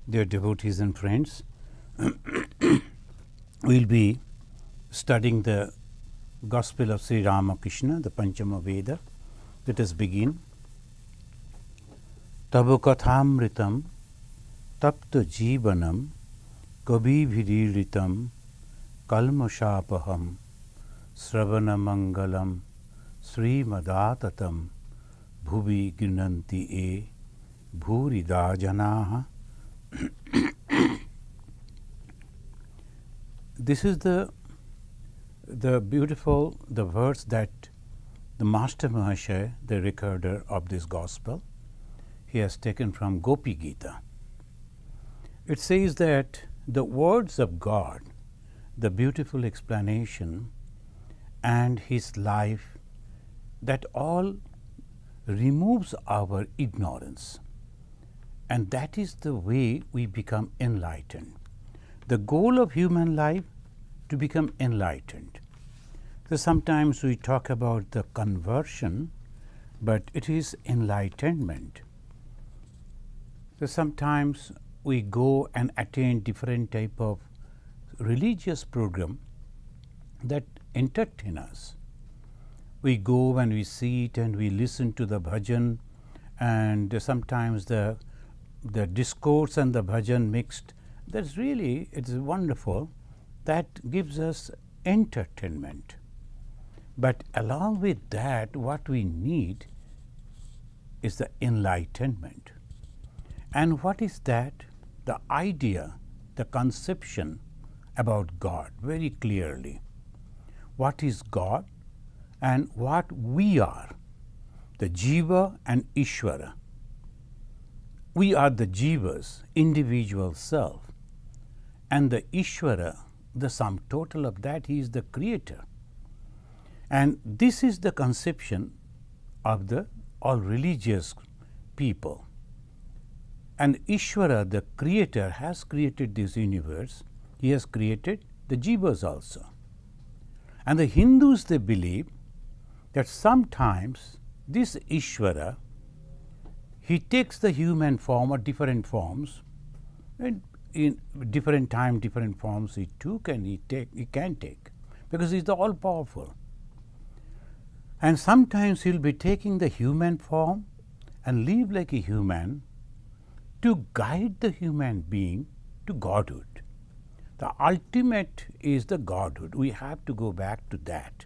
Dear devotees and friends, we'll be studying the Gospel of Sri Ramakrishna, the Panchama Veda. Let us begin. Tabo kathamritam tapta jivanam kabibhiriritam kalmashapaham sravana mangalam srimadatatam bhuvi ginanti e bhurida janaha. This is the beautiful verse that the Master Mahashaya, the recorder of this gospel, he has taken from Gopi Gita. It says that the words of God, the beautiful explanation, and his life, that all removes our ignorance. And that is the way we become enlightened. The goal of human life, to become enlightened. So sometimes we talk about the conversion, but it is enlightenment. So sometimes we go and attend different type of religious program that entertain us. We go and we sit and we listen to the bhajan, and sometimes the discourse and the bhajan mixed. That's really, it's wonderful. That gives us entertainment. But along with that, what we need is the enlightenment. And what is that? The idea, the conception about God very clearly. What is God and what we are, the Jiva and Ishvara. We are the Jivas, individual self, and the Ishvara, the sum total of that, he is the creator. And this is the conception of the all religious people. And Ishvara, the creator, has created this universe. He has created the Jivas also. And the Hindus, they believe that sometimes this Ishvara, he takes the human form or different forms, and in different time, different forms he took and he can take, because he is the all powerful. And sometimes he will be taking the human form and live like a human to guide the human being to Godhood. The ultimate is the Godhood. We have to go back to that.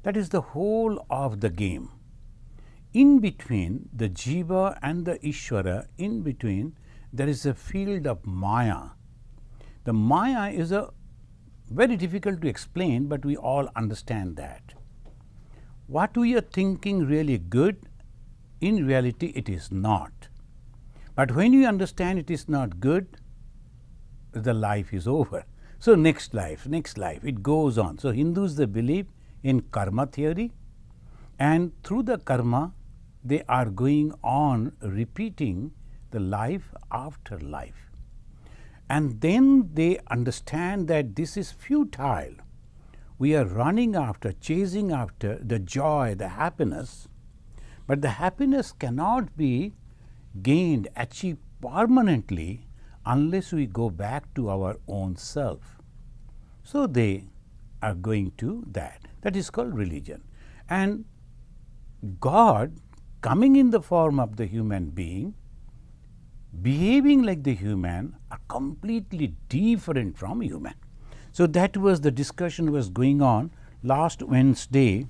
That is the whole of the game. In between the Jiva and the Ishvara, in between there is a field of Maya. The Maya is a very difficult to explain, but we all understand that. What we are thinking really good, in reality it is not. But when you understand it is not good, the life is over. So next life, it goes on. So Hindus, they believe in karma theory, and through the karma they are going on repeating the life after life. And then they understand that this is futile. We are running after, chasing after the joy, the happiness, but the happiness cannot be gained, achieved permanently unless we go back to our own self. So they are going to that. That is called religion. And God, coming in the form of the human being, behaving like the human, are completely different from human. So that was the discussion was going on. Last Wednesday,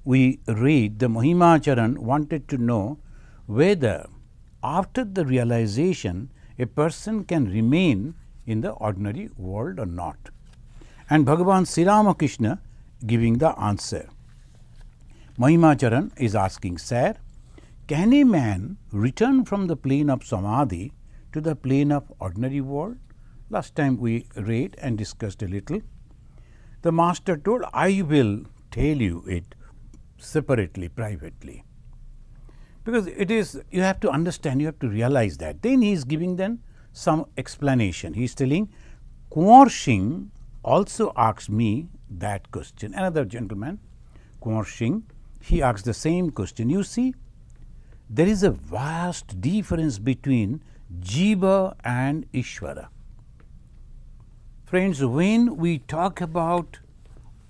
we read the Mahimacharan wanted to know whether after the realization a person can remain in the ordinary world or not. And Bhagavan Sri Ramakrishna giving the answer. Mahimacharan is asking, Sir, can a man return from the plane of Samadhi to the plane of ordinary world? Last time we read and discussed a little. The master told, I will tell you it separately, privately. Because it is, you have to understand, you have to realize that. Then he is giving them some explanation. He is telling, Kunwar Singh also asked me that question. Another gentleman, Kunwar Singh, he asked the same question. You see, there is a vast difference between Jiva and Ishvara. Friends, when we talk about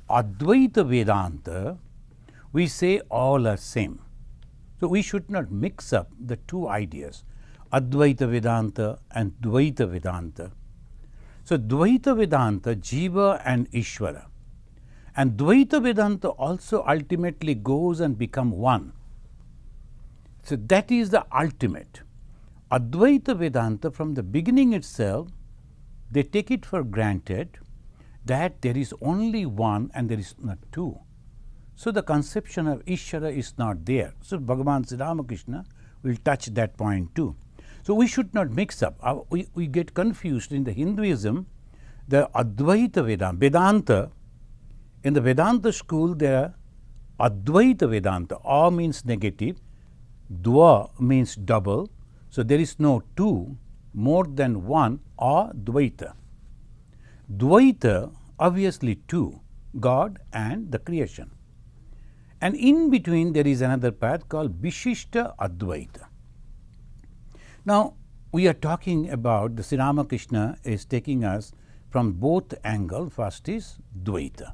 Advaita Vedanta, we say all are same. So we should not mix up the two ideas, Advaita Vedanta and Dvaita Vedanta. So Dvaita Vedanta, Jiva and Ishvara. And Dvaita Vedanta also ultimately goes and become one. So that is the ultimate. Advaita Vedanta, from the beginning itself, they take it for granted that there is only one and there is not two. So the conception of Ishvara is not there. So Bhagavan Sri Ramakrishna will touch that point too. So we should not mix up. We get confused in the Hinduism, the Advaita Vedanta. In the Vedanta school, there are Advaita Vedanta. A means negative, Dva means double. So there is no two, more than one, or Dvaita. Dvaita, obviously two, God and the creation. And in between there is another path called Vishishta Advaita. Now, we are talking about the Sri Ramakrishna is taking us from both angles. First is Dvaita.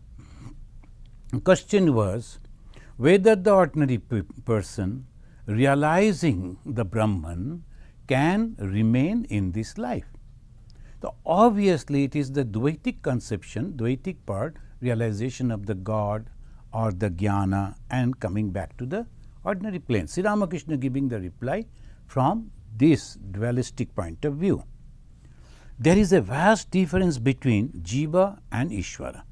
The question was whether the ordinary person realizing the Brahman can remain in this life. So obviously it is the Dvaitic conception, Dvaitic part, realization of the God or the Jnana and coming back to the ordinary plane. Sri Ramakrishna giving the reply from this dualistic point of view. There is a vast difference between Jiva and Ishvara.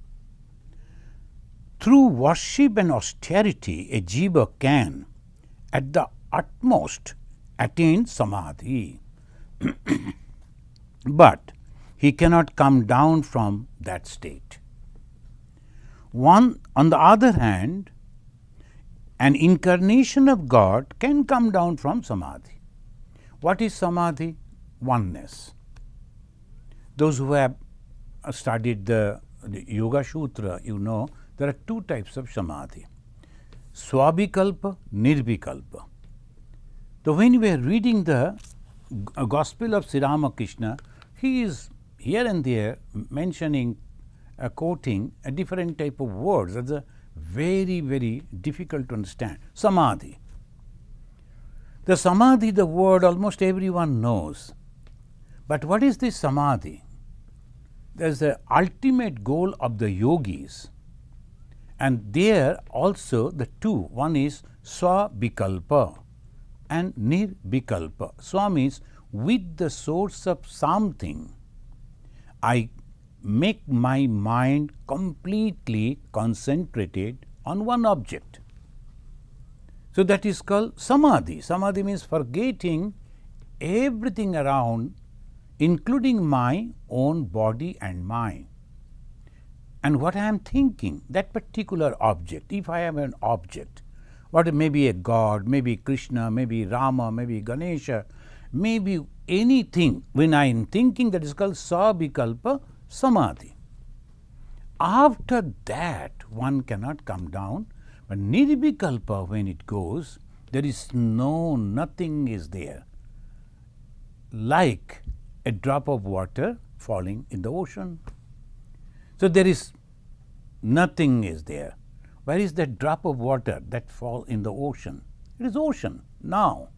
Through worship and austerity, a Jiva can, at the utmost, attain Samadhi. But he cannot come down from that state. On the other hand, an incarnation of God can come down from Samadhi. What is Samadhi? Oneness. Those who have studied the Yoga Sutra, you know, there are two types of Samadhi. Swavikalpa, Nirvikalpa. So when we are reading the Gospel of Sri Ramakrishna, he is here and there mentioning, quoting a different type of words. That's a very, very difficult to understand. Samadhi. The Samadhi, the word almost everyone knows. But what is this Samadhi? There's the ultimate goal of the yogis. And there also the two, one is Swavikalpa and Nirvikalpa. Swa means with the source of something, I make my mind completely concentrated on one object. So that is called Samadhi. Samadhi means forgetting everything around, including my own body and mind. And what I am thinking, that particular object, if I have an object, what may be a God, maybe Krishna, maybe Rama, maybe Ganesha, maybe anything, when I am thinking, that is called Savikalpa Samadhi. After that, one cannot come down, but Nirvikalpa, when it goes, there is nothing is there, like a drop of water falling in the ocean. So there is nothing is there. Where is that drop of water that fall in the ocean? It is ocean. Now,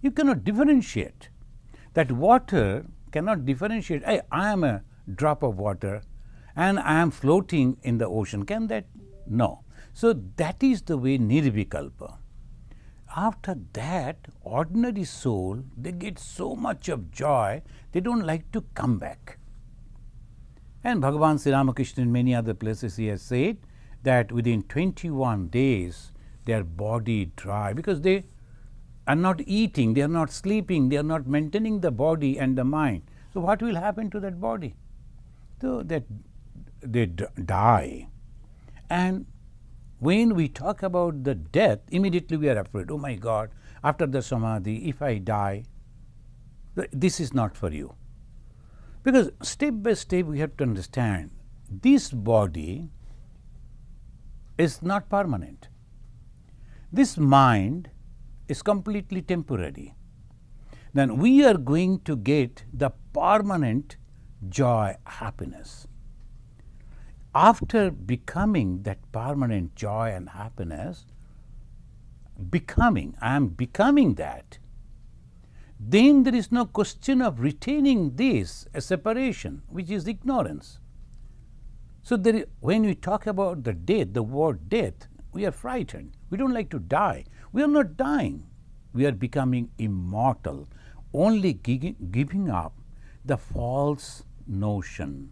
you cannot differentiate. That water cannot differentiate. I am a drop of water and I am floating in the ocean. Can that? No. So that is the way Nirvikalpa. After that, ordinary soul, they get so much of joy, they don't like to come back. And Bhagavan Sri Ramakrishna in many other places he has said that within 21 days their body dry, because they are not eating, they are not sleeping, they are not maintaining the body and the mind. So what will happen to that body? So that they die. And when we talk about the death, immediately we are afraid, oh my God, after the Samadhi, if I die, this is not for you. Because step by step we have to understand, this body is not permanent. This mind is completely temporary. then we are going to get the permanent joy, happiness. After becoming that permanent joy and happiness, I am becoming that, then there is no question of retaining this, a separation, which is ignorance. So when we talk about the death, the word death, we are frightened. We don't like to die. We are not dying. We are becoming immortal, only giving up the false notion.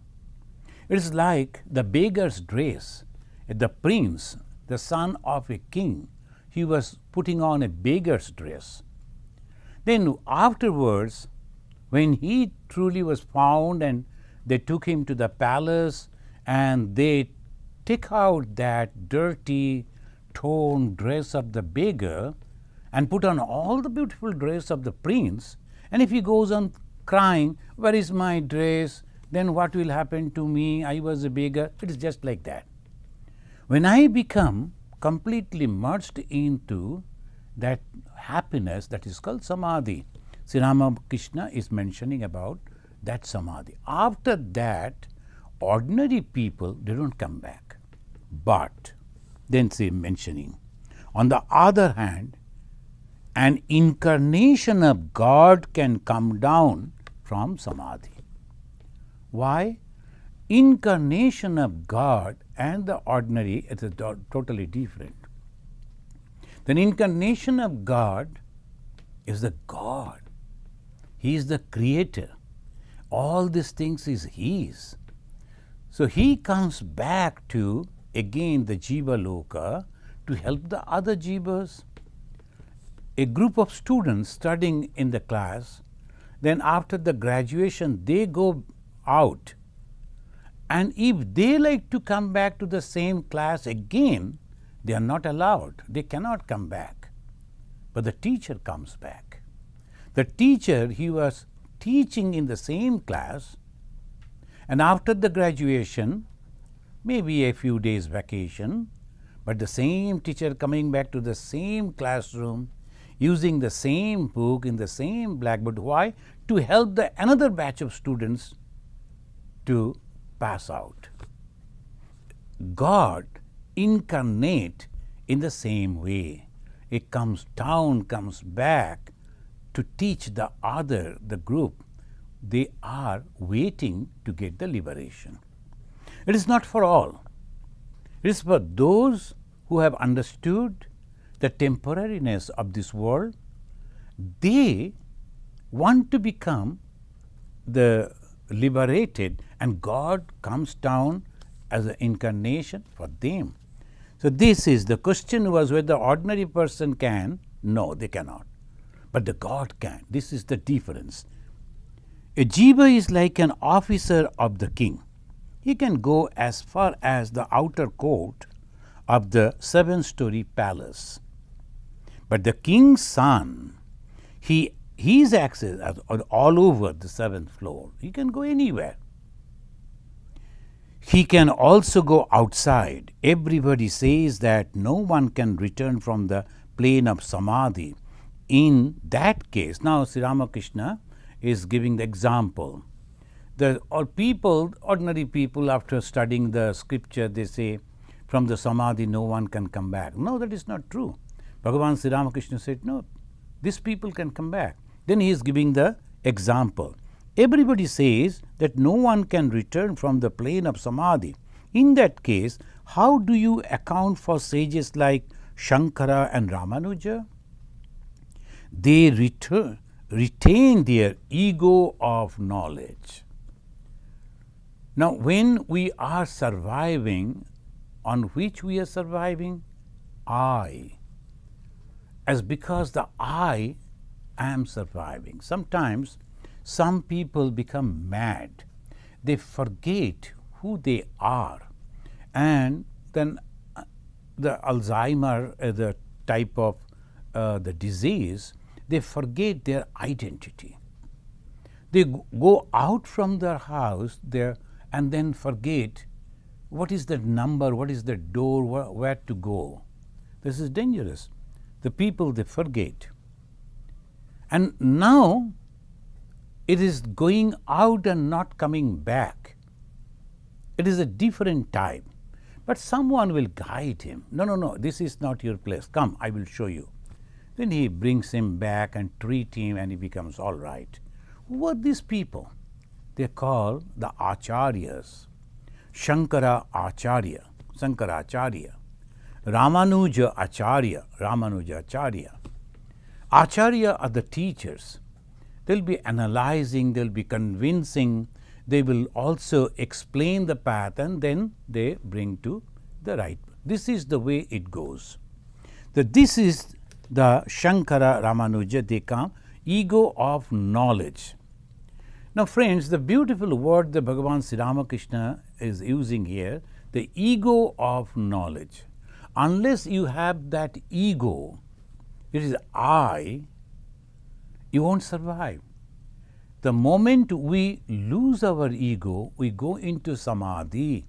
It is like the beggar's dress. The prince, the son of a king, he was putting on a beggar's dress. Then afterwards, when he truly was found and they took him to the palace and they took out that dirty, torn dress of the beggar and put on all the beautiful dress of the prince, and if he goes on crying, where is my dress? Then what will happen to me? I was a beggar. It is just like that. When I become completely merged into that happiness, that is called samadhi. Sri Ramakrishna is mentioning about that samadhi. After that, ordinary people, they don't come back. But then say mentioning, on the other hand, an incarnation of God can come down from samadhi. Why? Incarnation of God and the ordinary is totally different. The incarnation of God is the God. He is the creator. All these things is His. So He comes back to again the Jiva Loka to help the other Jivas. A group of students studying in the class, then after the graduation they go out, and if they like to come back to the same class again, they are not allowed. They cannot come back. But the teacher comes back. The teacher, he was teaching in the same class, and after the graduation, maybe a few days vacation, but the same teacher coming back to the same classroom, using the same book in the same blackboard. Why? To help the another batch of students to pass out. God incarnate in the same way. It comes down, comes back to teach the other, the group. They are waiting to get the liberation. It is not for all. It is for those who have understood the temporariness of this world. They want to become the liberated, and God comes down as an incarnation for them. So this is the question was whether the ordinary person can. No, they cannot. But the God can. This is the difference. A jiva is like an officer of the king. He can go as far as the outer court of the 7-story palace. But the king's son, his access all over the 7th floor. He can go anywhere. He can also go outside. Everybody says that no one can return from the plane of samadhi. In that case, now Sri Ramakrishna is giving the example. Ordinary people, after studying the scripture, they say, from the samadhi no one can come back. No, that is not true. Bhagavan Sri Ramakrishna said, no, these people can come back. Then he is giving the example. Everybody says that no one can return from the plane of samadhi. In that case, how do you account for sages like Shankara and Ramanuja? They retain their ego of knowledge. Now, when we are surviving, on which we are surviving? I. As because the I am surviving. Sometimes some people become mad. They forget who they are, and then the Alzheimer, the type of the disease, they forget their identity. They go out from their house there and then forget what is the number, what is the door, where to go. This is dangerous. The people, they forget. And now it is going out and not coming back. It is a different type. But someone will guide him. No, this is not your place. Come, I will show you. Then he brings him back and treat him and he becomes all right. Who are these people? They are called the Acharyas. Shankara Acharya, Ramanuja Acharya. Acharya are the teachers. They'll be analyzing, they'll be convincing, they will also explain the path and then they bring to the right. This is the way it goes. This is the Shankara Ramanuja, they come, ego of knowledge. Now friends, the beautiful word that Bhagavan Sri Ramakrishna is using here, the ego of knowledge. Unless you have that ego, it is I, you won't survive. The moment we lose our ego, we go into samadhi.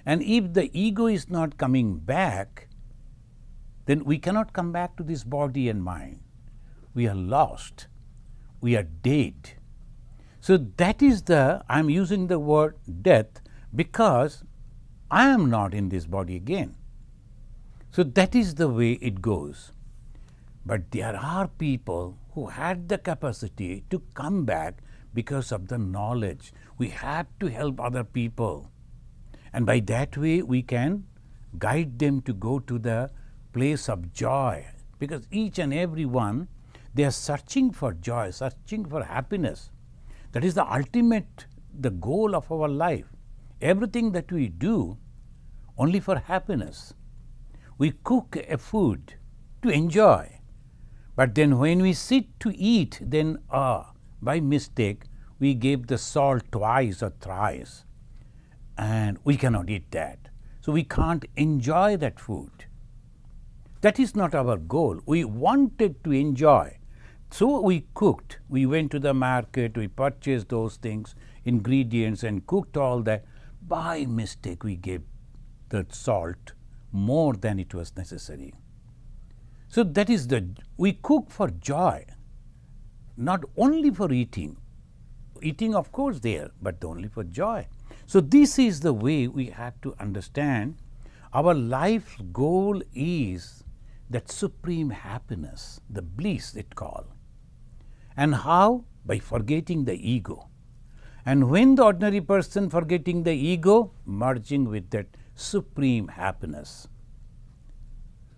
And if the ego is not coming back, then we cannot come back to this body and mind. We are lost. We are dead. So that is I am using the word death because I am not in this body again. So that is the way it goes. But there are people who had the capacity to come back because of the knowledge. We have to help other people. And by that way, we can guide them to go to the place of joy. Because each and every one, they are searching for joy, searching for happiness. That is the ultimate, the goal of our life. Everything that we do, only for happiness. We cook a food to enjoy. But then when we sit to eat, then by mistake, we gave the salt twice or thrice. And we cannot eat that. So we can't enjoy that food. That is not our goal. We wanted to enjoy. So we cooked. We went to the market, we purchased those things, ingredients, and cooked all that. By mistake, we gave the salt more than it was necessary. So that is we cook for joy, not only for eating. Eating, of course, there, but only for joy. So this is the way we have to understand. Our life's goal is that supreme happiness, the bliss it call. And how? By forgetting the ego. And when the ordinary person forgetting the ego, merging with that supreme happiness.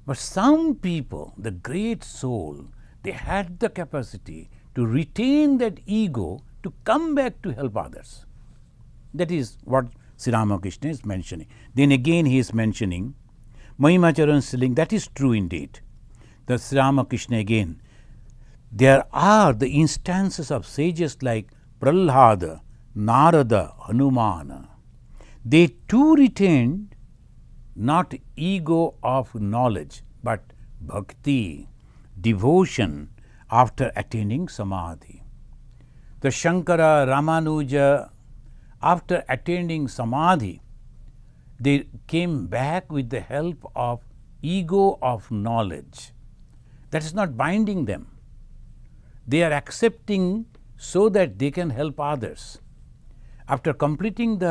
But some people, the great soul, they had the capacity to retain that ego to come back to help others. That is what Sri Ramakrishna is mentioning. Then again he is mentioning, Mahimacharan Siling, that is true indeed. The Sri Ramakrishna again, there are the instances of sages like Prahlada, Narada, Hanumana. They too retained not ego of knowledge, but bhakti, devotion after attaining samadhi. The Shankara, Ramanuja, after attaining samadhi, they came back with the help of ego of knowledge. That is not binding them. They are accepting so that they can help others. After completing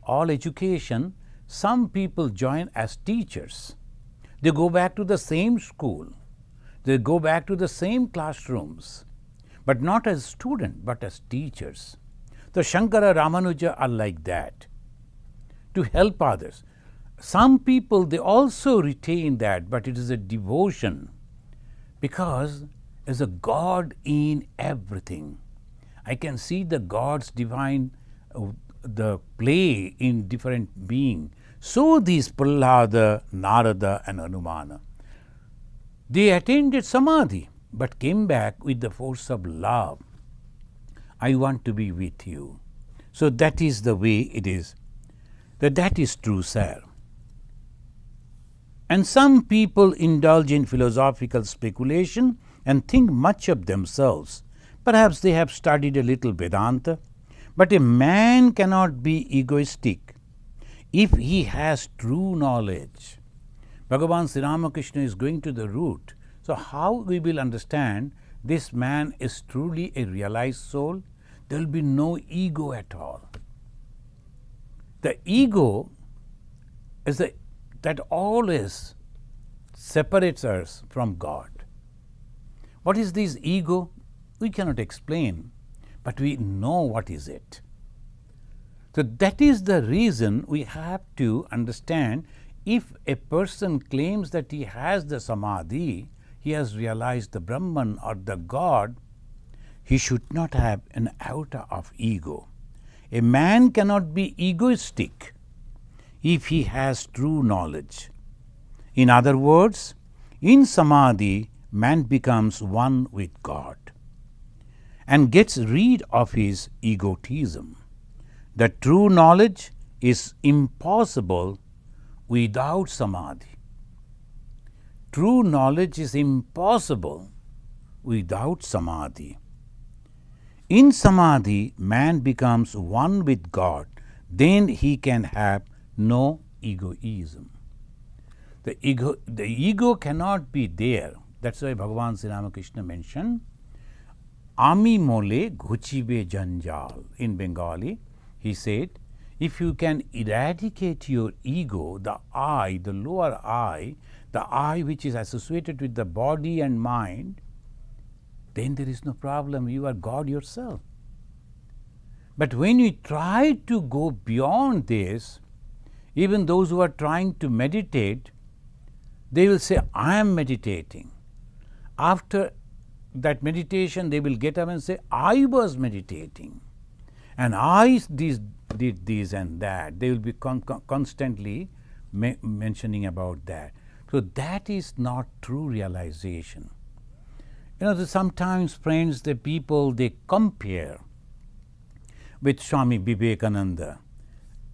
all education, some people join as teachers. They go back to the same school. They go back to the same classrooms, but not as students, but as teachers. The Shankara, Ramanuja are like that, to help others. Some people, they also retain that, but it is a devotion, because there's a God in everything. I can see the God's divine, the play in different beings. So these Prahlada, Narada and Hanumana, they attended samadhi, but came back with the force of love. I want to be with you. So that is the way it is. That is true, sir. And some people indulge in philosophical speculation and think much of themselves. Perhaps they have studied a little Vedanta, but a man cannot be egoistic if he has true knowledge. Bhagavan Sri Ramakrishna is going to the root. So how we will understand this man is truly a realized soul, there will be no ego at all. The ego is that always separates us from God. What is this ego? We cannot explain, but we know what is it. So that is the reason we have to understand, if a person claims that he has the samadhi, he has realized the Brahman or the God, he should not have an iota of ego. A man cannot be egoistic if he has true knowledge. In other words, in samadhi, man becomes one with God and gets rid of his egotism. The true knowledge is impossible without samadhi. True knowledge is impossible without samadhi. In samadhi, man becomes one with God. Then he can have no egoism. The ego cannot be there. That's why Bhagavan Sri Ramakrishna mentioned, Ami mole ghuchibe janjal. In Bengali, he said, if you can eradicate your ego, the I, the lower I, the I which is associated with the body and mind, then there is no problem. You are God yourself. But when you try to go beyond this, even those who are trying to meditate, they will say, I am meditating. After that meditation, they will get up and say, I was meditating. And I did this and that. They will be constantly mentioning about that. So that is not true realization. Sometimes, friends, the people, they compare with Swami Vivekananda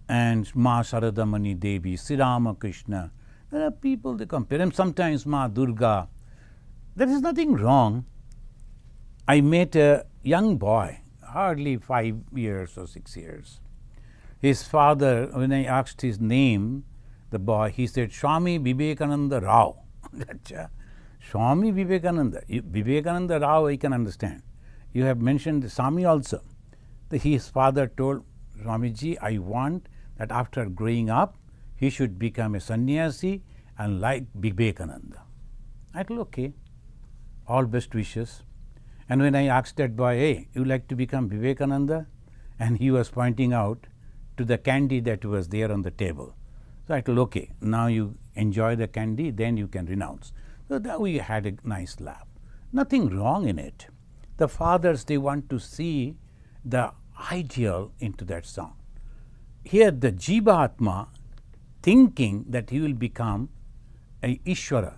and Ma Sharadamani Devi, Sri Ramakrishna. There are people, they compare, and sometimes Ma Durga. There is nothing wrong. I met a young boy, hardly 5 years or 6 years. His father, when I asked his name, the boy, he said, Swami Vivekananda Rao. Swami Vivekananda. Vivekananda Rao, I can understand. You have mentioned Swami also. His father told Swamiji, I want that after growing up, he should become a sannyasi and like Vivekananda. I told, okay, all best wishes. And when I asked that boy, hey, you like to become Vivekananda? And he was pointing out to the candy that was there on the table. So I told, okay, now you enjoy the candy, then you can renounce. So that we had a nice laugh. Nothing wrong in it. The fathers, they want to see the ideal into that song. Here the Jivatma thinking that he will become a Ishvara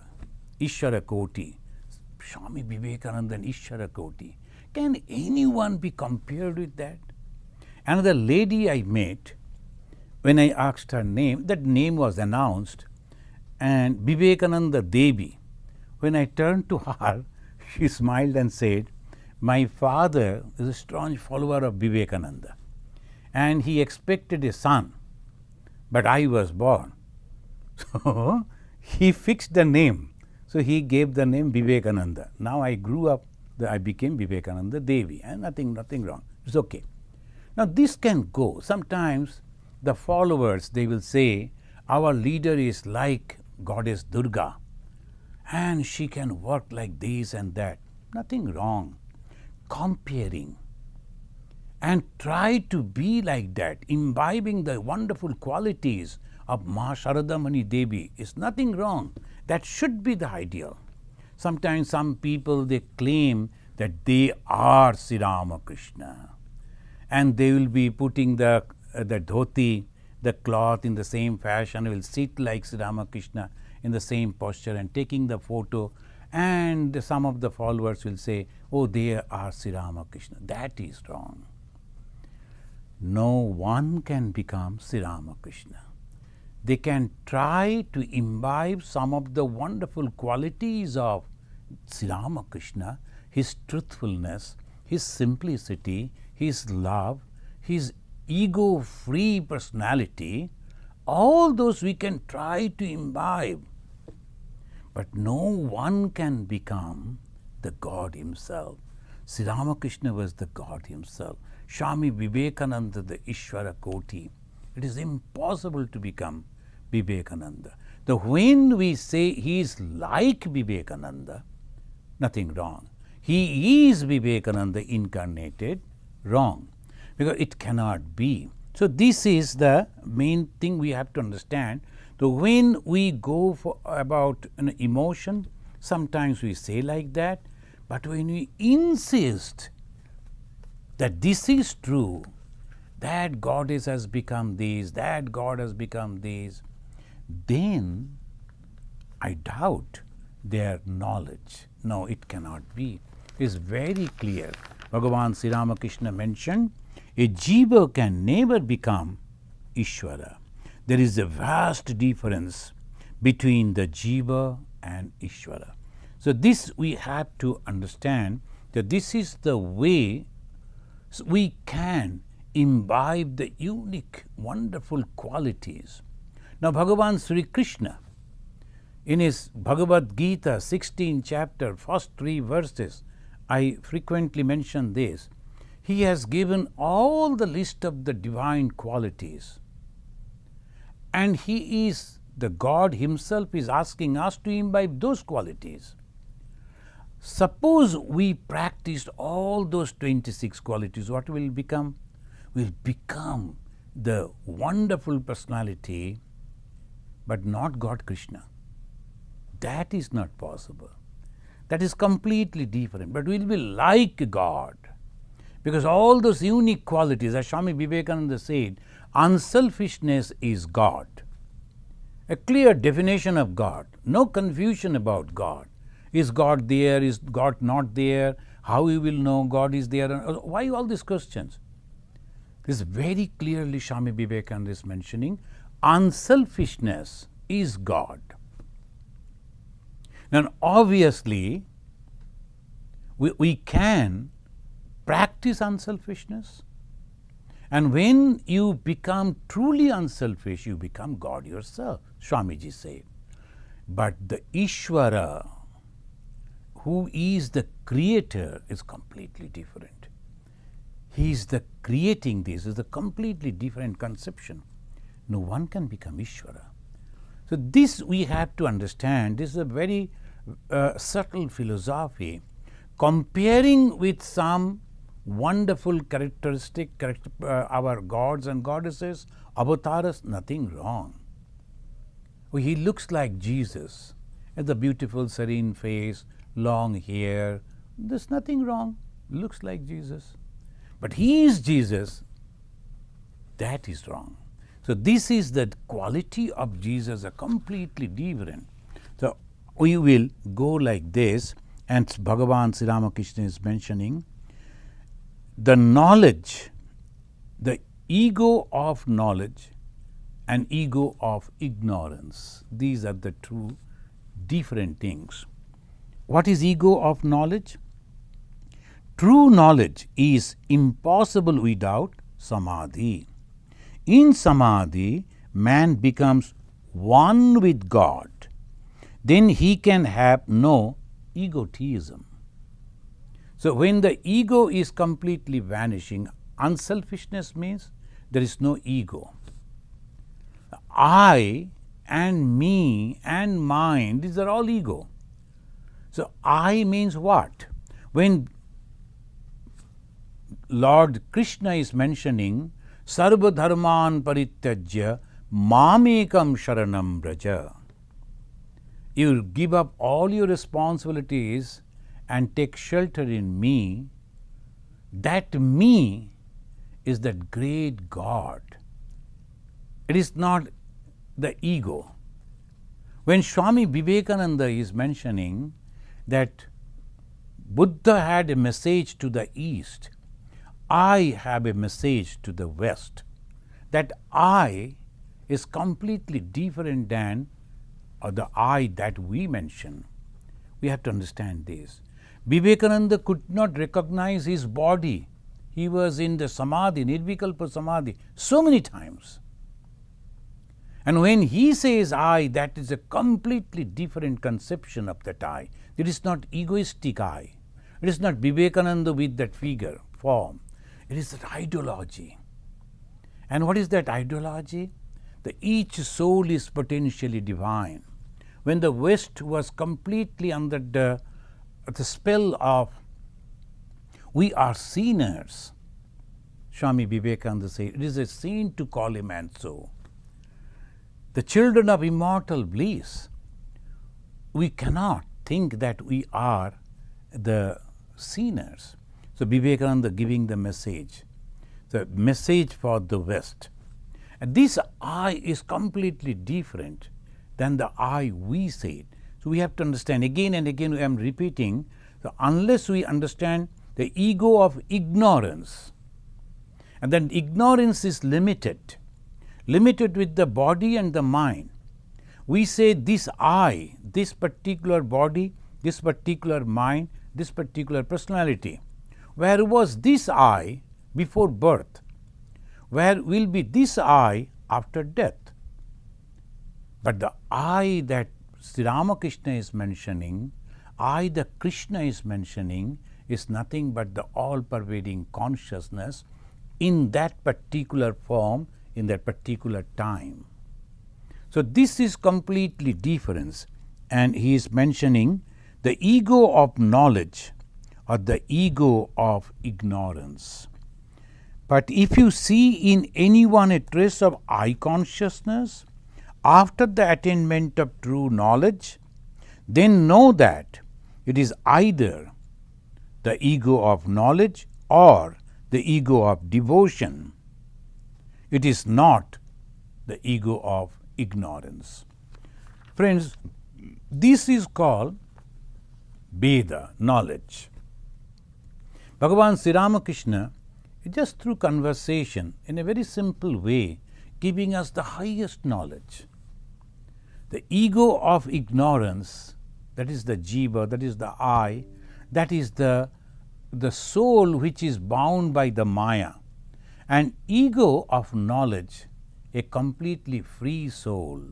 Koti. Swami Vivekananda and Ishvara Koti. Can anyone be compared with that? Another lady I met, when I asked her name, that name was announced, and Vivekananda Devi. When I turned to her, she smiled and said, my father is a strong follower of Vivekananda and he expected a son, but I was born. So he fixed the name. So he gave the name Vivekananda. Now I grew up, I became Vivekananda Devi, and nothing wrong. It's okay. Now this can go. Sometimes the followers, they will say, our leader is like goddess Durga and she can work like this and that. Nothing wrong. Comparing and try to be like that, imbibing the wonderful qualities of Ma Sharadamani Devi is nothing wrong. That should be the ideal. Sometimes some people, they claim that they are Sri Ramakrishna and they will be putting the dhoti, the cloth in the same fashion, will sit like Sri Ramakrishna in the same posture and taking the photo, and some of the followers will say, oh, they are Sri Ramakrishna. That is wrong. No one can become Sri Ramakrishna. They can try to imbibe some of the wonderful qualities of Sri Ramakrishna, his truthfulness, his simplicity, his love, his ego-free personality. All those we can try to imbibe. But no one can become the God himself. Sri Ramakrishna was the God himself. Swami Vivekananda, the Ishvara Koti. It is impossible to become Vivekananda. So when we say he is like Vivekananda, nothing wrong. He is Vivekananda incarnated, wrong, because it cannot be. So this is the main thing we have to understand. So when we go for about an emotion, sometimes we say like that, but when we insist that this is true, that goddess has become this, that God has become this, then I doubt their knowledge. No, it cannot be. It is very clear. Bhagavan Sri Ramakrishna mentioned, a jiva can never become Ishvara. There is a vast difference between the jiva and Ishvara. So this we have to understand, that this is the way we can imbibe the unique, wonderful qualities. Now Bhagavan Sri Krishna, in his Bhagavad Gita, 16th chapter, first 3 verses, I frequently mention this. He has given all the list of the divine qualities. And he is, the God himself is asking us to imbibe those qualities. Suppose we practiced all those 26 qualities, what will become? Will become the wonderful personality, but not God Krishna. That is not possible. That is completely different. But we will be like God. Because all those unique qualities, as Swami Vivekananda said, unselfishness is God. A clear definition of God. No confusion about God. Is God there? Is God not there? How we will know God is there? Why all these questions? This very clearly Swami Vivekananda is mentioning. Unselfishness is God. Now obviously, we can practice unselfishness, and when you become truly unselfish, you become God yourself, Swamiji said. But the Ishvara, who is the creator, is completely different. He is the creating this, is a completely different conception. No one can become Ishvara. So this we have to understand. This is a very subtle philosophy. Comparing with some wonderful characteristic, our gods and goddesses, avatars, nothing wrong. He looks like Jesus, has a beautiful serene face, long hair, there's nothing wrong, looks like Jesus. But he is Jesus, that is wrong. So this is the quality of Jesus, a completely different. So we will go like this, and Bhagavan Sri Ramakrishna is mentioning the knowledge, the ego of knowledge and ego of ignorance. These are the two different things. What is ego of knowledge? True knowledge is impossible without samadhi. In samadhi, man becomes one with God. Then he can have no egotism. So when the ego is completely vanishing, unselfishness means there is no ego. I and me and mine, these are all ego. So I means what? When Lord Krishna is mentioning Sarva Dharman Parityajya Mamekam Sharanam Braja, you give up all your responsibilities and take shelter in me. That me is that great God. It is not the ego. When Swami Vivekananda is mentioning that Buddha had a message to the East, I have a message to the West. That I is completely different than the I that we mention. We have to understand this. Vivekananda could not recognize his body. He was in the samadhi, nirvikalpa samadhi, so many times. And when he says I, that is a completely different conception of that I. It is not egoistic I. It is not Vivekananda with that figure, form. It is that ideology. And what is that ideology? That each soul is potentially divine. When the West was completely under the spell of we are sinners, Swami Vivekananda said, it is a sin to call a man so. The children of immortal bliss, we cannot think that we are the sinners. So Vivekananda giving the message for the West. And this I is completely different than the I we said. So we have to understand, again and again I am repeating, so unless we understand the ego of ignorance, and then ignorance is limited with the body and the mind. We say this I, this particular body, this particular mind, this particular personality. Where was this I before birth? Where will be this I after death? But the I that Sri Ramakrishna is mentioning, I the Krishna is mentioning, is nothing but the all-pervading consciousness in that particular form, in that particular time. So this is completely different, and he is mentioning the ego of knowledge or the ego of ignorance. But if you see in anyone a trace of I consciousness after the attainment of true knowledge, then know that it is either the ego of knowledge or the ego of devotion. It is not the ego of ignorance. Friends, this is called Veda, knowledge. Bhagavan Sri Ramakrishna, just through conversation, in a very simple way, giving us the highest knowledge. The ego of ignorance, that is the jiva, that is the I, that is the soul which is bound by the maya. And ego of knowledge, a completely free soul.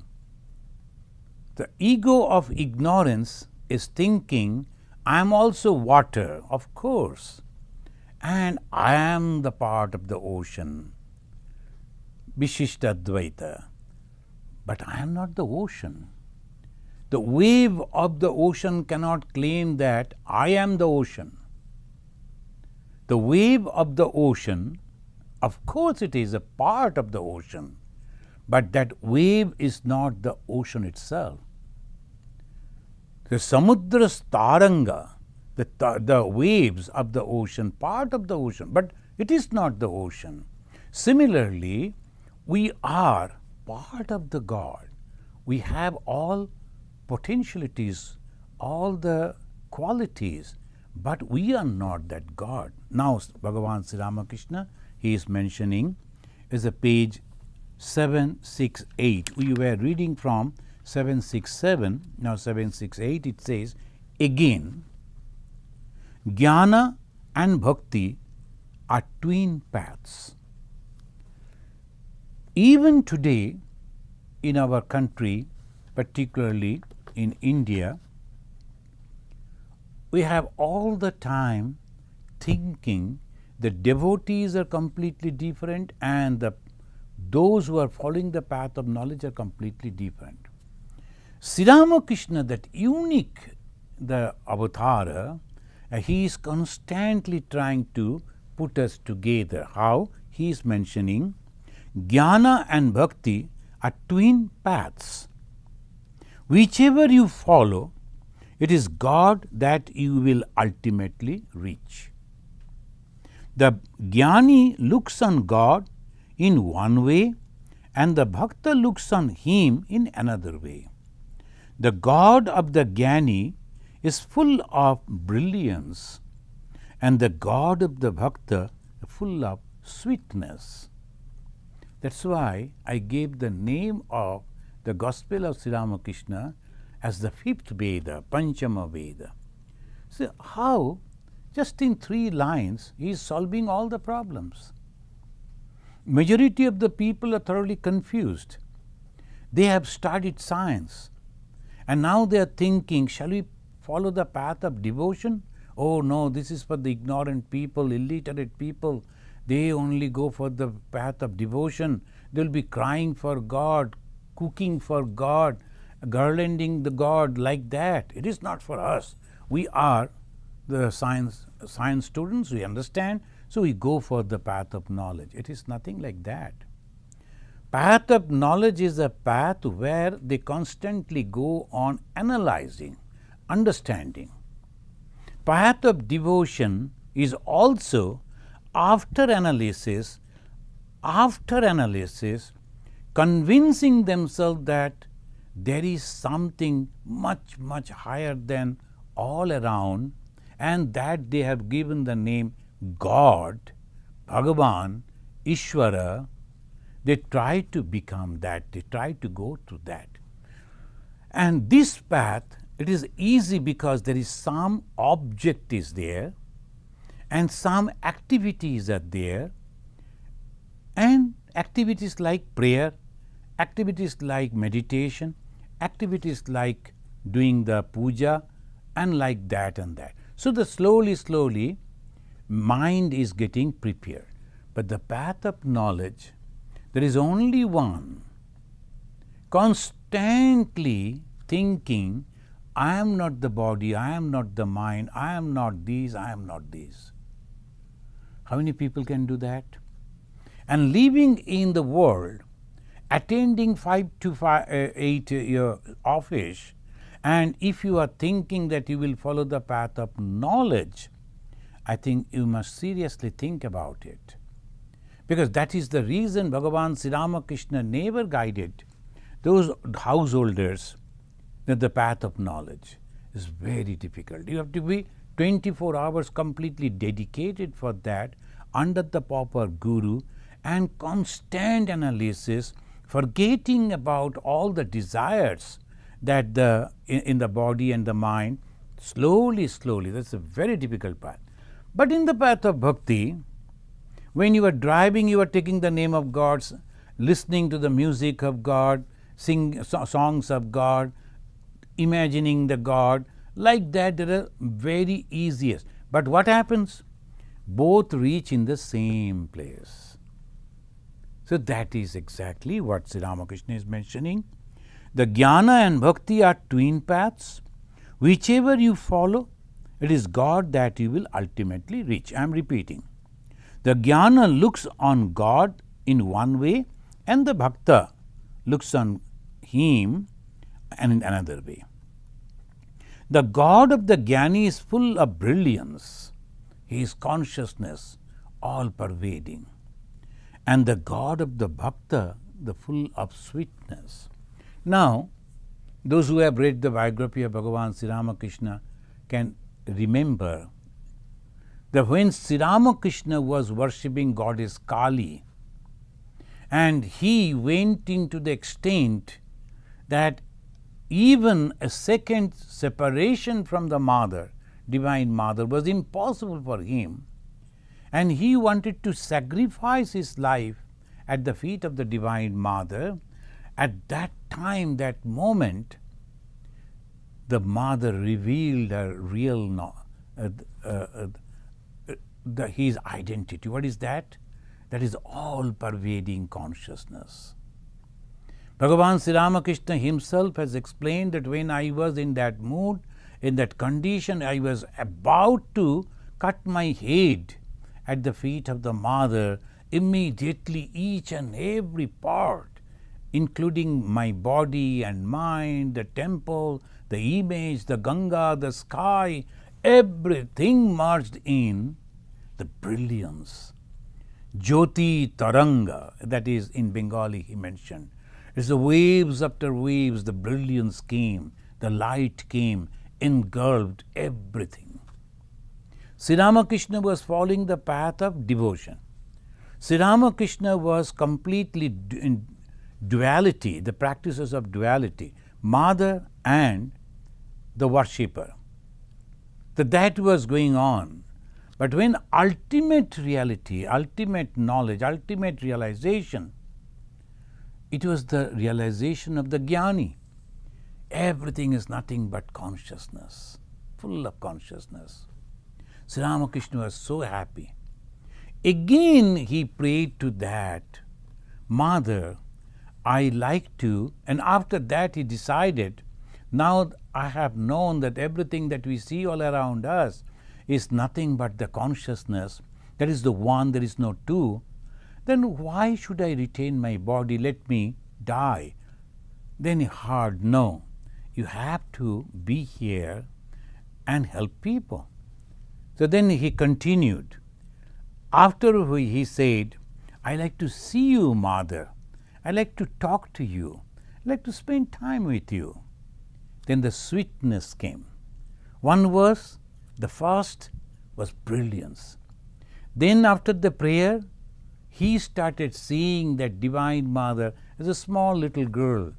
The ego of ignorance is thinking, I am also water, of course, and I am the part of the ocean, Vishishtadvaita, but I am not the ocean. The wave of the ocean cannot claim that I am the ocean. The wave of the ocean, of course it is a part of the ocean, but that wave is not the ocean itself. The Samudra's taranga, the waves of the ocean, part of the ocean, but it is not the ocean. Similarly, we are part of the God. We have all potentialities, all the qualities, but we are not that God. Now, Bhagavan Sri Ramakrishna, he is mentioning, is a page 768. We were reading from 767, now 768, it says, again, Jnana and Bhakti are twin paths. Even today, in our country, particularly in India, we have all the time thinking the devotees are completely different and those who are following the path of knowledge are completely different. Sri Ramakrishna, that unique, the avatar, he is constantly trying to put us together. How? He is mentioning Jnana and Bhakti are twin paths. Whichever you follow, it is God that you will ultimately reach. The Jnani looks on God in one way and the Bhakta looks on him in another way. The God of the Jnani is full of brilliance and the God of the Bhakta full of sweetness. That's why I gave the name of the Gospel of Sri Ramakrishna as the fifth Veda, Panchama Veda. So how, just in 3 lines, he is solving all the problems. Majority of the people are thoroughly confused. They have studied science and now they are thinking, shall we follow the path of devotion? Oh no, this is for the ignorant people, illiterate people. They only go for the path of devotion. They will be crying for God, cooking for God, garlanding the God like that. It is not for us. We are the science students, we understand, so we go for the path of knowledge. It is nothing like that. Path of knowledge is a path where they constantly go on analyzing, understanding. Path of devotion is also after analysis, convincing themselves that there is something much, much higher than all around, and that they have given the name God, Bhagavan, Ishvara. They try to become that, they try to go to that. And this path, it is easy because there is some object is there and some activities are there, and activities like prayer, activities like meditation, activities like doing the puja, and like that and that. So the slowly mind is getting prepared. But the path of knowledge, there is only one, constantly thinking, I am not the body, I am not the mind, I am not these, I am not these. How many people can do that? And living in the world, attending 5 to 8 year office, and if you are thinking that you will follow the path of knowledge, I think you must seriously think about it. Because that is the reason Bhagavan Sri Ramakrishna never guided those householders that the path of knowledge is very difficult. You have to be 24 hours completely dedicated for that under the proper guru and constant analysis, forgetting about all the desires that in the body and the mind, slowly, that's a very difficult path. But in the path of bhakti, when you are driving, you are taking the name of God, listening to the music of God, sing songs of God, imagining the God, like that they are very easiest. But what happens? Both reach in the same place. So that is exactly what Sri Ramakrishna is mentioning. The jnana and bhakti are twin paths. Whichever you follow, it is God that you will ultimately reach. I am repeating. The jnana looks on God in one way, and the bhakta looks on him and in another way. The God of the jnani is full of brilliance. He is consciousness, all pervading. And the God of the bhakta, the full of sweetness. Now, those who have read the biography of Bhagavan Sri Ramakrishna can remember that when Sri Ramakrishna was worshipping goddess Kali, and he went into the extent that even a second separation from the mother, divine mother, was impossible for him, and he wanted to sacrifice his life at the feet of the divine mother. At that time, that moment, the mother revealed her real his identity. What is that? That is all pervading consciousness. Bhagavan Sri Ramakrishna himself has explained that when I was in that mood, in that condition, I was about to cut my head at the feet of the mother. Immediately each and every part, including my body and mind, the temple, the image, the Ganga, the sky, everything merged in the brilliance. Jyoti Taranga, that is in Bengali he mentioned. It's the waves after waves, the brilliance came, the light came, engulfed everything. Sri Ramakrishna was following the path of devotion. Sri Ramakrishna was completely in duality, the practices of duality, mother and the worshipper. That was going on. But when ultimate reality, ultimate knowledge, ultimate realization, it was the realization of the jnani. Everything is nothing but consciousness. full of consciousness. Sri Ramakrishna was so happy. Again he prayed to that mother, I like to, and after that he decided, now I have known that everything that we see all around us is nothing but the consciousness, that is the one, there is no two, then why should I retain my body? Let me die. Then he heard, no, you have to be here and help people. So then he continued. After he said, I like to see you, mother. I like to talk to you. I like to spend time with you. Then the sweetness came. One verse, the first was brilliance. Then after the prayer, he started seeing that Divine Mother as a small little girl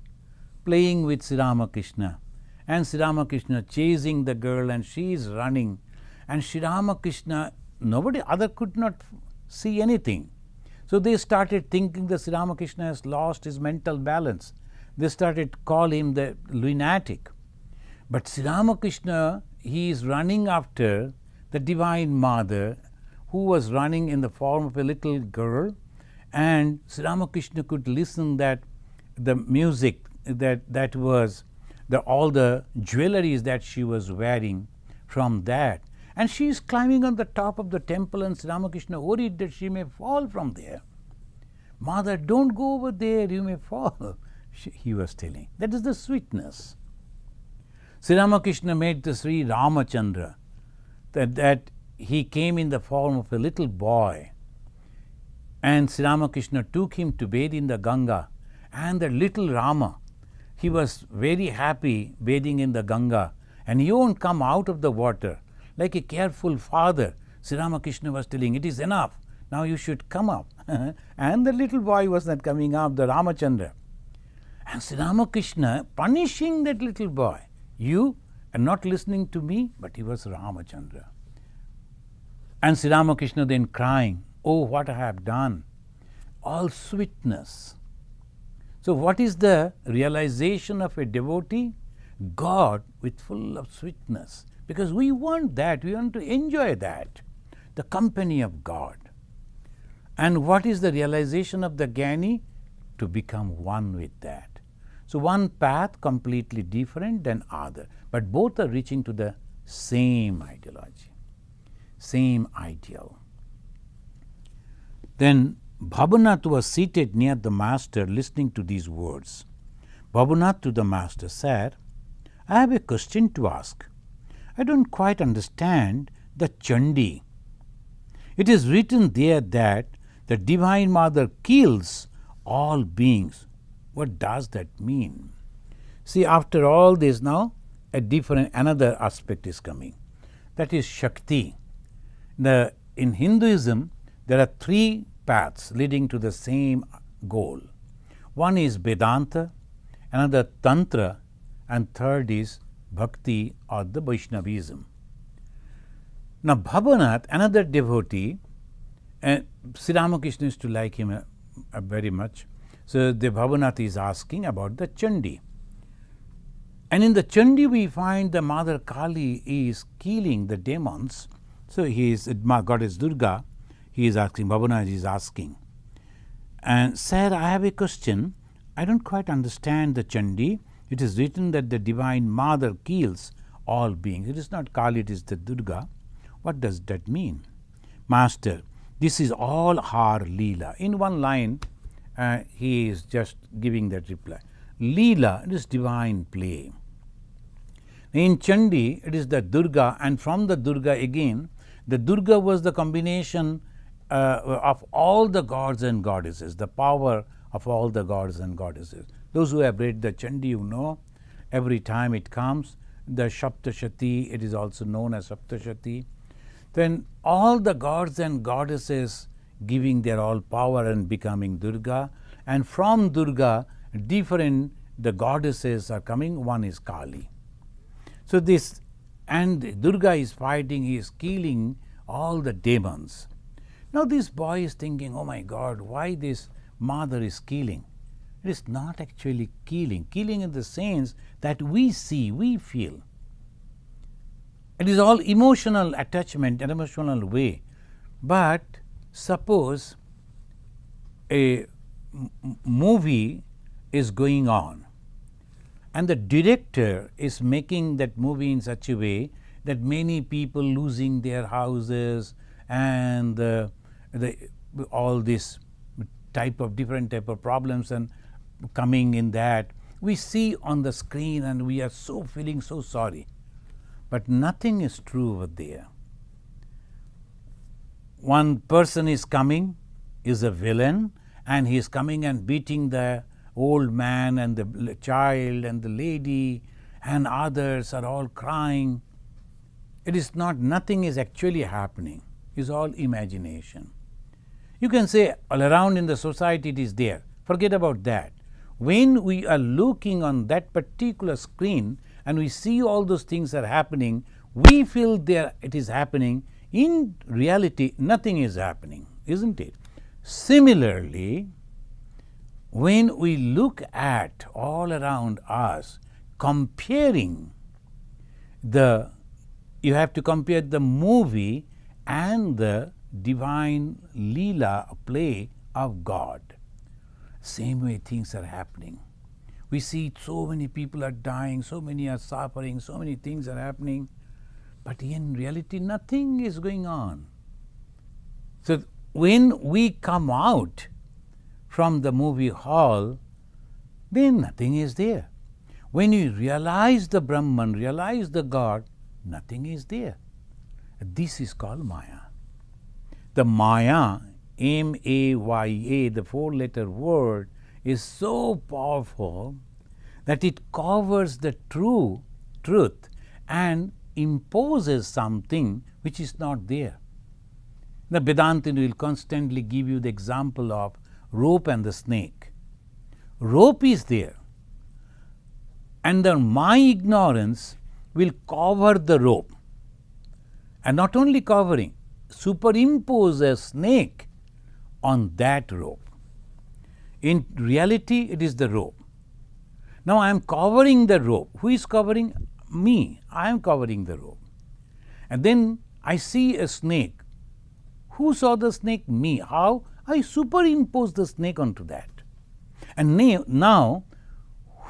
playing with Sri Ramakrishna, and Sri Ramakrishna chasing the girl, and she is running, and Sri Ramakrishna, nobody other could not see anything. So they started thinking that Sri Ramakrishna has lost his mental balance. They started calling him the lunatic. But Sri Ramakrishna, he is running after the Divine Mother, who was running in the form of a little girl, and Sri Ramakrishna could listen that the music that was all the jewelries that she was wearing from that, and she is climbing on the top of the temple, and Sri Ramakrishna worried that she may fall from there. Mother, don't go over there, you may fall, he was telling. That is the sweetness. Sri Ramakrishna made the Sri Ramachandra, that he came in the form of a little boy, and Sri Ramakrishna took him to bathe in the Ganga, and the little Rama, he was very happy bathing in the Ganga, and he won't come out of the water. Like a careful father, Sri Ramakrishna was telling, it is enough, now you should come up. And the little boy was not coming up, the Ramachandra. And Sri Ramakrishna punishing that little boy, you are not listening to me, but he was Ramachandra. And Sri Ramakrishna then crying, oh, what I have done. All sweetness. So what is the realization of a devotee? God with full of sweetness. Because we want that, we want to enjoy that, the company of God. And what is the realization of the Jnani? To become one with that. So one path completely different than other, but both are reaching to the same ideology, same ideal. Then Bhabanath was seated near the master listening to these words. Bhabanath to the master said, I have a question to ask. I don't quite understand the Chandi. It is written there that the Divine Mother kills all beings. What does that mean? See, after all this now, another aspect is coming. That is Shakti. In Hinduism, there are three paths leading to the same goal. One is Vedanta, another Tantra, and third is Bhakti or the Vaishnavism. Now Bhabanath, another devotee, and Sri Ramakrishna used to like him very much. So the Bhabanath is asking about the Chandi. And in the Chandi we find the Mother Kali is killing the demons. So he is Goddess Durga. He is asking, Bhabanath is asking. And sir, I have a question. I don't quite understand the Chandi. It is written that the Divine Mother kills all beings. It is not Kali, it is the Durga. What does that mean? Master, this is all her Leela. In one line, he is just giving that reply. Leela, it is divine play. In Chandi, it is the Durga, and from the Durga again, the Durga was the combination of all the gods and goddesses, the power of all the gods and goddesses. Those who have read the Chandi, you know, every time it comes, the Saptashati, it is also known as Saptashati. Then all the gods and goddesses giving their all power and becoming Durga, and from Durga, different the goddesses are coming, one is Kali. So this, and Durga is fighting, he is killing all the demons. Now this boy is thinking, oh my God, why this mother is killing? It is not actually killing. Killing in the sense that we see, we feel. It is all emotional attachment and emotional way. But suppose a movie is going on and the director is making that movie in such a way that many people losing their houses and all this different type of problems and coming in that, we see on the screen and we are so feeling so sorry. But nothing is true over there. One person is coming, is a villain, and he is coming and beating the old man and the child and the lady, and others are all crying. It is not, nothing is actually happening. It is all imagination. You can say all around in the society it is there. Forget about that. When we are looking on that particular screen and we see all those things are happening, we feel there it is happening. In reality, nothing is happening, isn't it? Similarly, when we look at all around us, comparing you have to compare the movie and the divine Leela play of God. Same way things are happening. We see so many people are dying, so many are suffering, so many things are happening, but in reality nothing is going on. So when we come out from the movie hall, then nothing is there. When you realize the Brahman, realize the God, nothing is there. This is called Maya. The Maya, M-A-Y-A, the four-letter word, is so powerful that it covers the truth and imposes something which is not there. The Vedanta will constantly give you the example of rope and the snake. Rope is there, and my ignorance will cover the rope, and not only covering, superimpose a snake on that rope. In reality, it is the rope. Now I am covering the rope. Who is covering? Me. I am covering the rope. And then I see a snake. Who saw the snake? Me. How? I superimpose the snake onto that. And now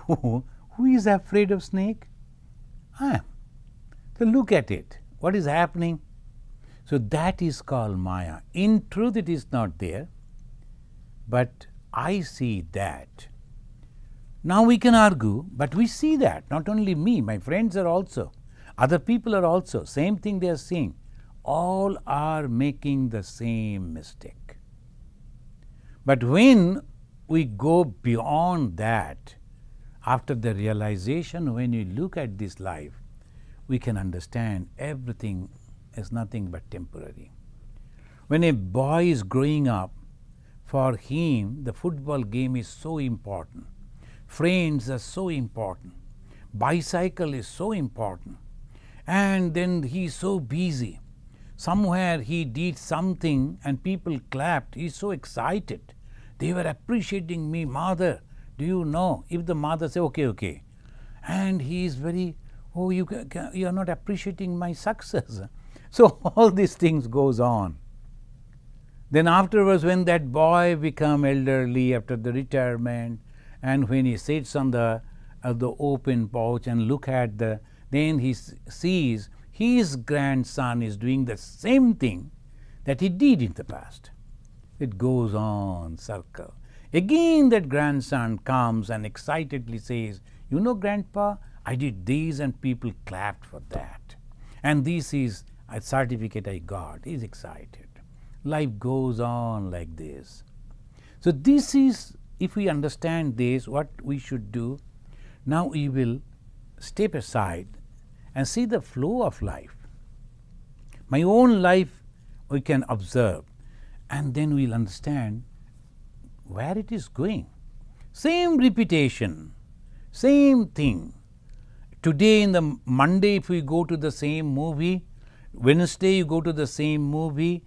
who is afraid of snake? I am. So look at it. What is happening? So that is called Maya. In truth, it is not there, but I see that. Now we can argue, but we see that. Not only me, my friends are also. Other people are also. Same thing they are seeing. All are making the same mistake. But when we go beyond that, after the realization, when you look at this life, we can understand everything is nothing but temporary. When a boy is growing up, for him the football game is so important. Friends are so important. Bicycle is so important. And then he is so busy. Somewhere he did something and people clapped. He is so excited. They were appreciating me. Mother, do you know? If the mother say, okay. And he is very, you are not appreciating my success. So all these things goes on. Then afterwards, when that boy become elderly after the retirement, and when he sits on the open porch and look at then he sees his grandson is doing the same thing that he did in the past. It goes on circle. Again that grandson comes and excitedly says, you know, Grandpa, I did this and people clapped for that. And this is a certificate I got. He is excited. Life goes on like this. So this is, if we understand this, what we should do. Now we will step aside and see the flow of life. My own life we can observe, and then we will understand where it is going. Same repetition, same thing. Today in the Monday, if we go to the same movie, Wednesday you go to the same movie,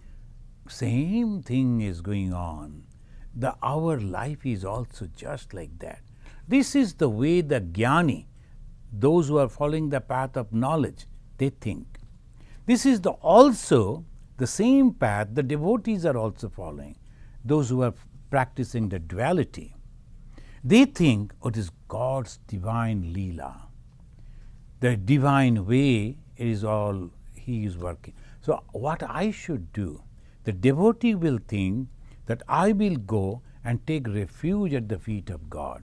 same thing is going on. Our life is also just like that. This is the way the jnani, those who are following the path of knowledge, they think. This is also the same path the devotees are also following, those who are practicing the duality. They think, oh, it is God's divine Leela. The divine way is all He is working. So what I should do, the devotee will think that I will go and take refuge at the feet of God.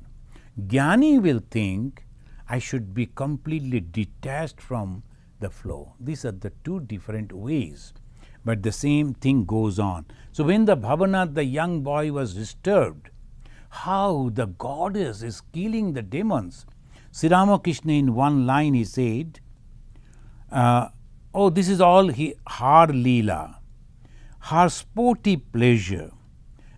Jnani will think I should be completely detached from the flow. These are the two different ways, but the same thing goes on. So when the Bhavanath, the young boy, was disturbed, how the goddess is killing the demons. Sri Ramakrishna, in one line, he said, oh, this is all her Leela, her sporty pleasure.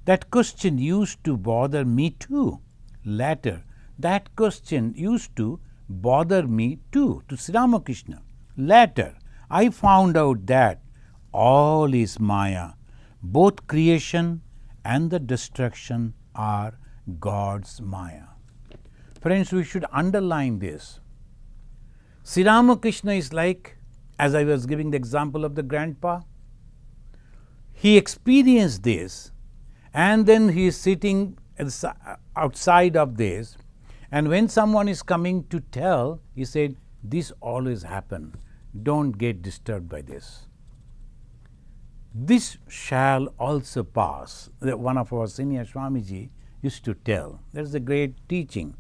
That question used to bother me too. Later, that question used to bother me too, to Sri Ramakrishna. Later, I found out that all is Maya. Both creation and the destruction are God's Maya. Friends, we should underline this. Sri Ramakrishna is like, as I was giving the example of the grandpa, he experienced this, and then he is sitting outside of this, and when someone is coming to tell, he said, this always happens. Don't get disturbed by this. This shall also pass. One of our senior Swamiji used to tell. That's a great teaching.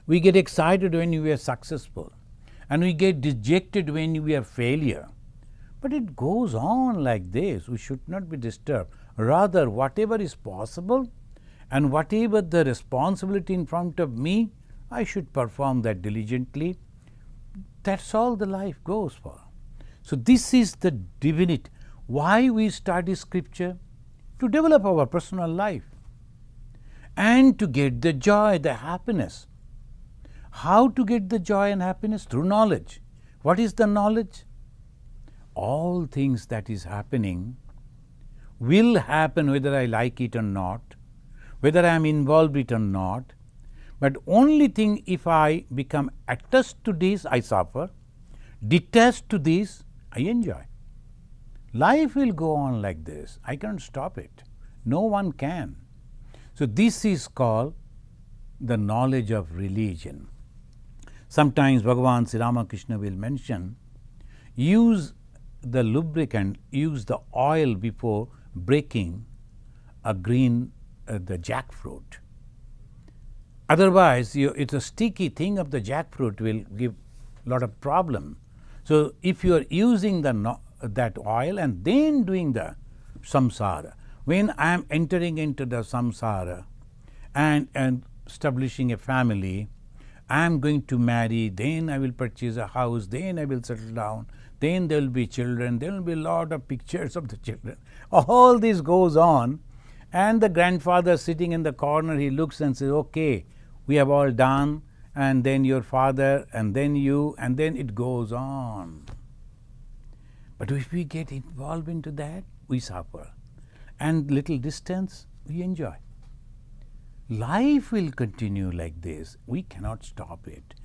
We get excited when we are successful, and we get dejected when we are failure. But it goes on like this. We should not be disturbed. Rather, whatever is possible and whatever the responsibility in front of me, I should perform that diligently. That's all the life goes for. So this is the divinity. Why we study scripture? To develop our personal life and to get the joy, the happiness. How to get the joy and happiness? Through knowledge. What is the knowledge? All things that is happening will happen whether I like it or not, whether I am involved in it or not. But only thing, if I become attached to this, I suffer. Detached to this, I enjoy. Life will go on like this. I can't stop it. No one can. So this is called the knowledge of religion. Sometimes Bhagavan Sri Ramakrishna will mention, use the lubricant, use the oil before breaking the jackfruit. Otherwise, it's a sticky thing of the jackfruit will give a lot of problem. So if you are using that oil and then doing the samsara, when I am entering into the samsara and establishing a family, I am going to marry, then I will purchase a house, then I will settle down, then there will be children, there will be a lot of pictures of the children. All this goes on, and the grandfather sitting in the corner, he looks and says, okay, we have all done, and then your father, and then you, and then it goes on. But if we get involved into that, we suffer. And little distance, we enjoy. Life will continue like this. We cannot stop it.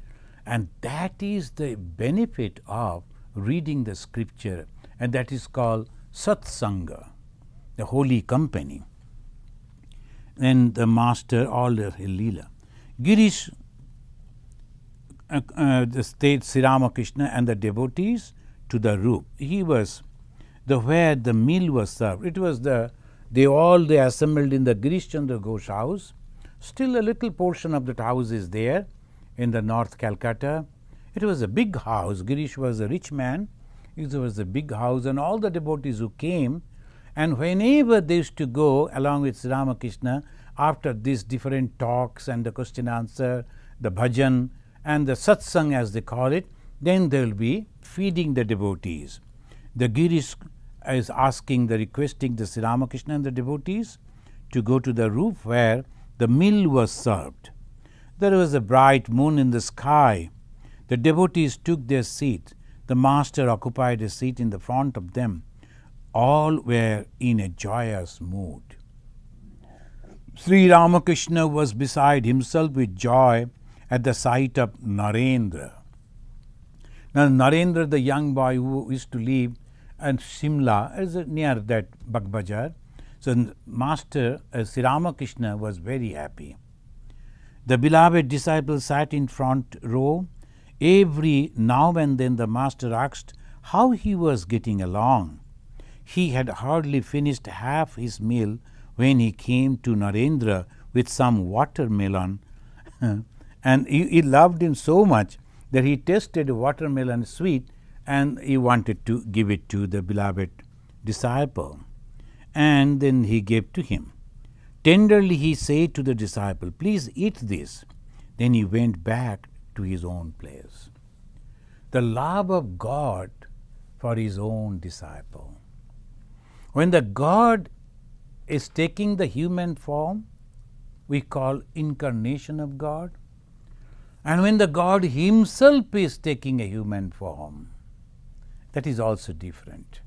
And that is the benefit of reading the scripture, and that is called satsanga, the holy company. And the master, all the Leela. Girish, the state Sri Ramakrishna and the devotees to the roof. He was where the meal was served. It was they assembled in the Girish Chandra Ghosh house. Still a little portion of that house is there in the North Calcutta. It was a big house. Girish was a rich man. It was a big house, and all the devotees who came, and whenever they used to go along with Sri Ramakrishna, after these different talks and the question answer, the bhajan and the satsang as they call it, then they will be feeding the devotees. The Girish is requesting the Sri Ramakrishna and the devotees to go to the roof where the meal was served. There was a bright moon in the sky. The devotees took their seat. The master occupied a seat in the front of them. All were in a joyous mood. Sri Ramakrishna was beside himself with joy at the sight of Narendra. Now, Narendra, the young boy who used to live and Shimla is near that Bagbajar. So Master Sri Ramakrishna was very happy. The beloved disciple sat in front row. Every now and then the master asked how he was getting along. He had hardly finished half his meal when he came to Narendra with some watermelon and he loved him so much that he tasted watermelon sweet and he wanted to give it to the beloved disciple. And then he gave to him. Tenderly he said to the disciple, "Please eat this." Then he went back to his own place. The love of God for his own disciple. When the God is taking the human form, we call incarnation of God. And when the God himself is taking a human form, that is also different.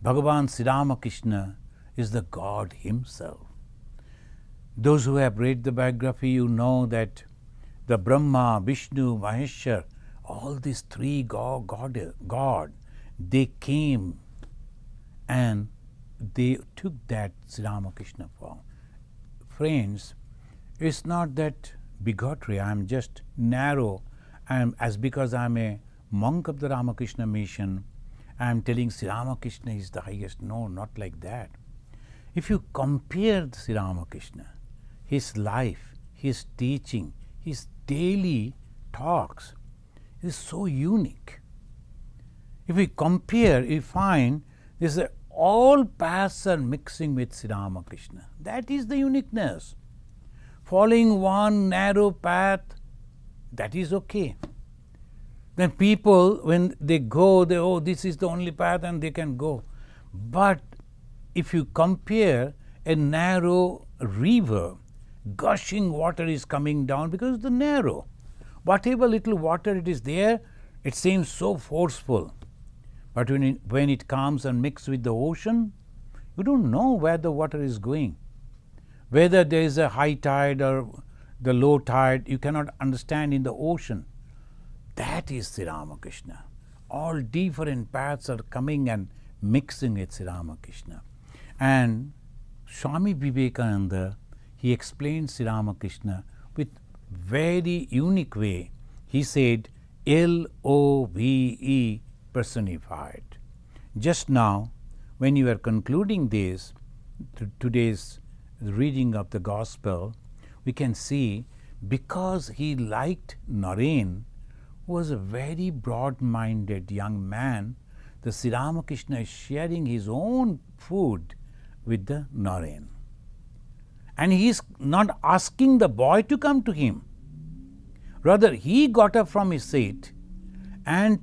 Bhagavan Sri Ramakrishna is the God himself. Those who have read the biography, you know that the Brahma, Vishnu, Maheshwar, all these three God, they came and they took that Sri Ramakrishna form. Friends, it's not that bigotry, I am just narrow, because I am a monk of the Ramakrishna mission, I am telling Sri Ramakrishna is the highest. No, not like that. If you compare Sri Ramakrishna, his life, his teaching, his daily talks is so unique. If we compare, we find this all paths are mixing with Sri Ramakrishna. That is the uniqueness. Following one narrow path, that is okay. Then people, when they go, this is the only path and they can go. But if you compare a narrow river, gushing water is coming down because it's the narrow. Whatever little water it is there, it seems so forceful. But when it comes and mixes with the ocean, you don't know where the water is going. Whether there is a high tide or the low tide, you cannot understand in the ocean. That is Sri Ramakrishna. All different paths are coming and mixing with Sri Ramakrishna. And Swami Vivekananda, he explained Sri Ramakrishna with very unique way. He said, Love personified. Just now, when you are concluding this, today's reading of the Gospel, we can see because he liked Naren, who was a very broad-minded young man, the Sri Ramakrishna is sharing his own food with the Naren. And he is not asking the boy to come to him. Rather, he got up from his seat and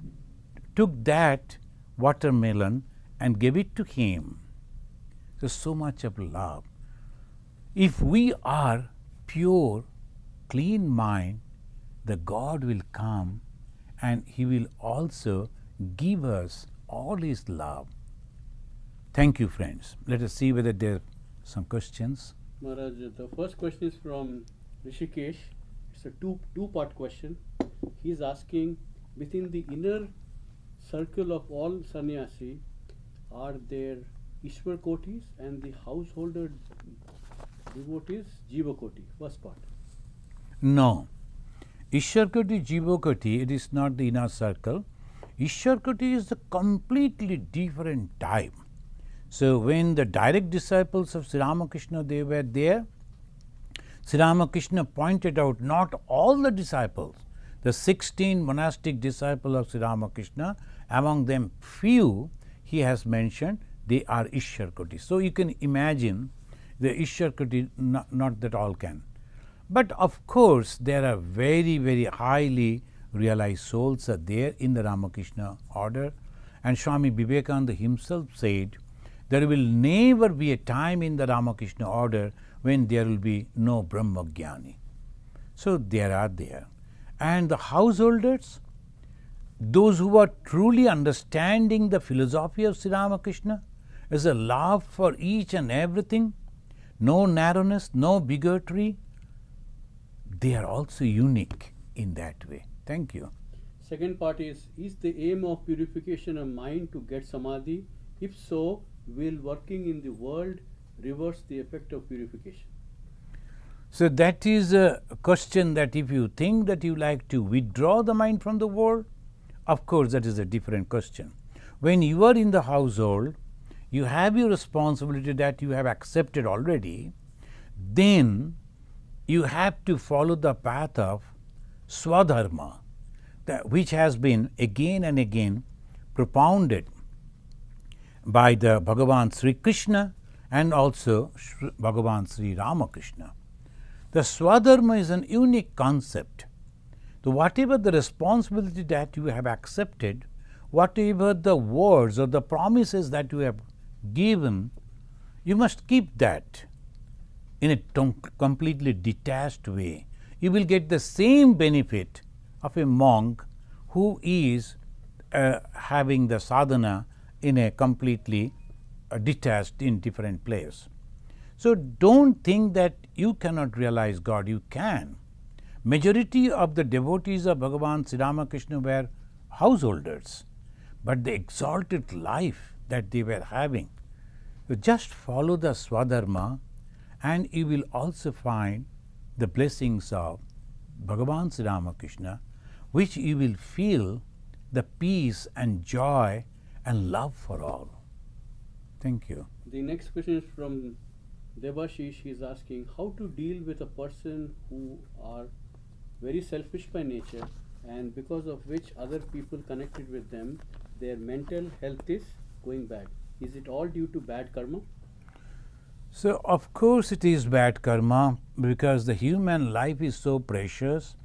took that watermelon and gave it to him. There's so much of love. If we are pure, clean mind, the God will come and he will also give us all his love. Thank you, friends. Let us see whether there are some questions. Maharaj, the first question is from Rishikesh. It's a two-part question. He is asking, within the inner circle of all sannyasi, are there Ishwar Kotis and the householder devotees, Jiva Koti? First part. No. Ishwar Koti, Jiva Koti, it is not the inner circle. Ishwar Koti is a completely different type. So when the direct disciples of Sri Ramakrishna, they were there, Sri Ramakrishna pointed out not all the disciples, the 16 monastic disciples of Sri Ramakrishna, among them few he has mentioned, they are Ishwar Koti. So you can imagine the Ishwar Koti, not that all can. But of course, there are very, very highly realized souls are there in the Ramakrishna order. And Swami Vivekananda himself said, there will never be a time in the Ramakrishna order when there will be no Brahmagyani. So there are there. And the householders, those who are truly understanding the philosophy of Sri Ramakrishna, is a love for each and everything, no narrowness, no bigotry, they are also unique in that way. Thank you. Second part is the aim of purification of mind to get samadhi? If so, will working in the world reverse the effect of purification? So that is a question that if you think that you like to withdraw the mind from the world, of course that is a different question. When you are in the household, you have your responsibility that you have accepted already, then you have to follow the path of swadharma, which has been again and again propounded by the Bhagavan Sri Krishna and also Bhagavan Sri Ramakrishna. The swadharma is an unique concept. So whatever the responsibility that you have accepted, whatever the words or the promises that you have given, you must keep that in a completely detached way. You will get the same benefit of a monk who is having the sadhana in a completely detached in different place. So don't think that you cannot realize God, you can. Majority of the devotees of Bhagavan Sri Ramakrishna were householders, but the exalted life that they were having, you just follow the swadharma and you will also find the blessings of Bhagavan Sri Ramakrishna, which you will feel the peace and joy and love for all. Thank you. The next question is from Devashish. He is asking how to deal with a person who are very selfish by nature and because of which other people connected with them, their mental health is going bad. Is it all due to bad karma? So of course it is bad karma because the human life is so precious,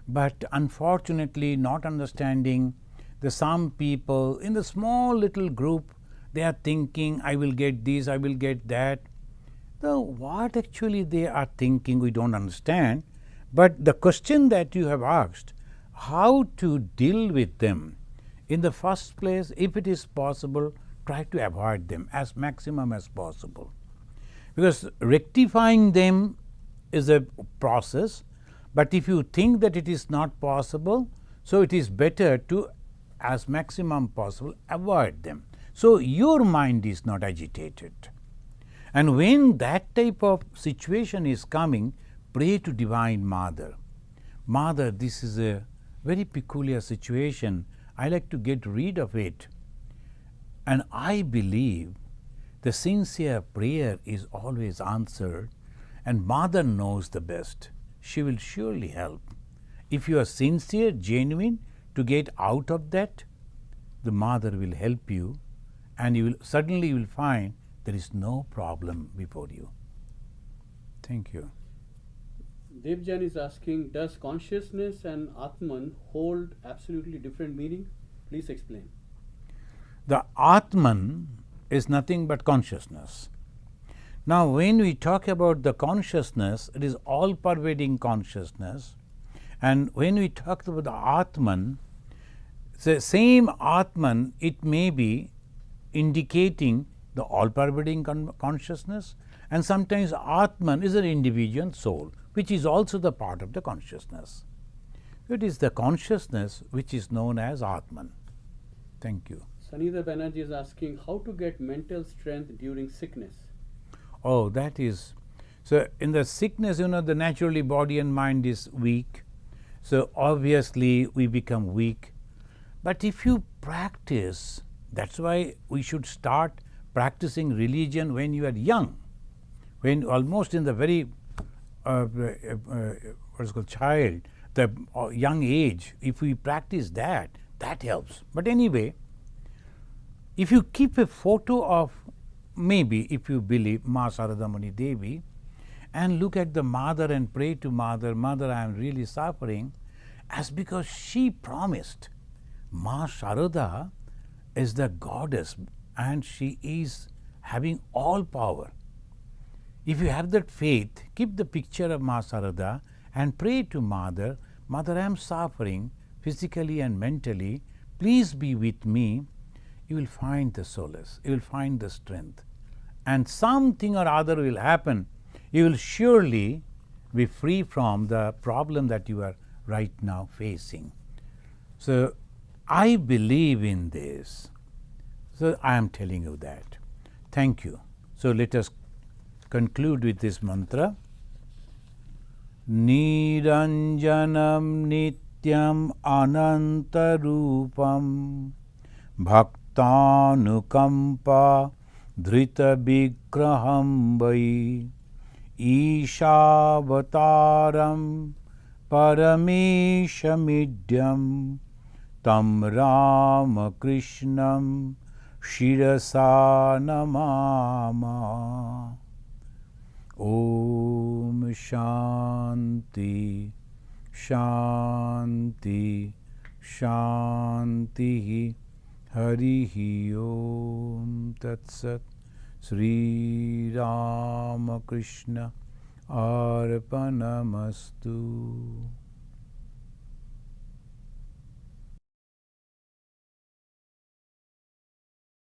but unfortunately not understanding the some people in the small little group, they are thinking I will get this, I will get that. So what actually they are thinking we don't understand, but the question that you have asked, how to deal with them, in the first place, if it is possible, try to avoid them as maximum as possible. Because rectifying them is a process, but if you think that it is not possible, so it is better to, as maximum possible, avoid them. So your mind is not agitated. And when that type of situation is coming, pray to Divine Mother. Mother, this is a very peculiar situation. I like to get rid of it. And I believe the sincere prayer is always answered, and Mother knows the best. She will surely help. If you are sincere, genuine to get out of that, the Mother will help you, and you will suddenly find there is no problem before you. Thank you. Devjan is asking, does consciousness and Atman hold absolutely different meaning? Please explain. The Atman is nothing but consciousness. Now when we talk about the consciousness, it is all pervading consciousness, and when we talk about the Atman, the same Atman, it may be indicating the all pervading consciousness, and sometimes Atman is an individual soul, which is also the part of the consciousness. It is the consciousness which is known as Atman. Thank you. Sanidhar Banerjee is asking how to get mental strength during sickness. Oh, that is, so in the sickness, the naturally body and mind is weak. So obviously we become weak. But if you practice, that's why we should start practicing religion when you are young, when almost in the very child, the young age. If we practice that, that helps. But anyway, if you keep a photo of, maybe if you believe Ma Sarada Muni Devi, and look at the mother and pray to mother, Mother, I am really suffering, as because she promised. Ma Sarada is the goddess and she is having all power. If you have that faith, keep the picture of Ma Sarada and pray to Mother, Mother, I am suffering physically and mentally, please be with me. You will find the solace, you will find the strength, and something or other will happen. You will surely be free from the problem that you are right now facing. So I believe in this. So I am telling you that. Thank you. So let us conclude with this mantra. Niranjanam nityam anantarupam bhaktanukampa dhrita vigraham vai Ishavataram parameshamidhyam tam Ramakrishnam shirasa namama. Om Shanti Shanti Shanti Harihi Om Tat Sat. Sri Ramakrishna Arpanamastu.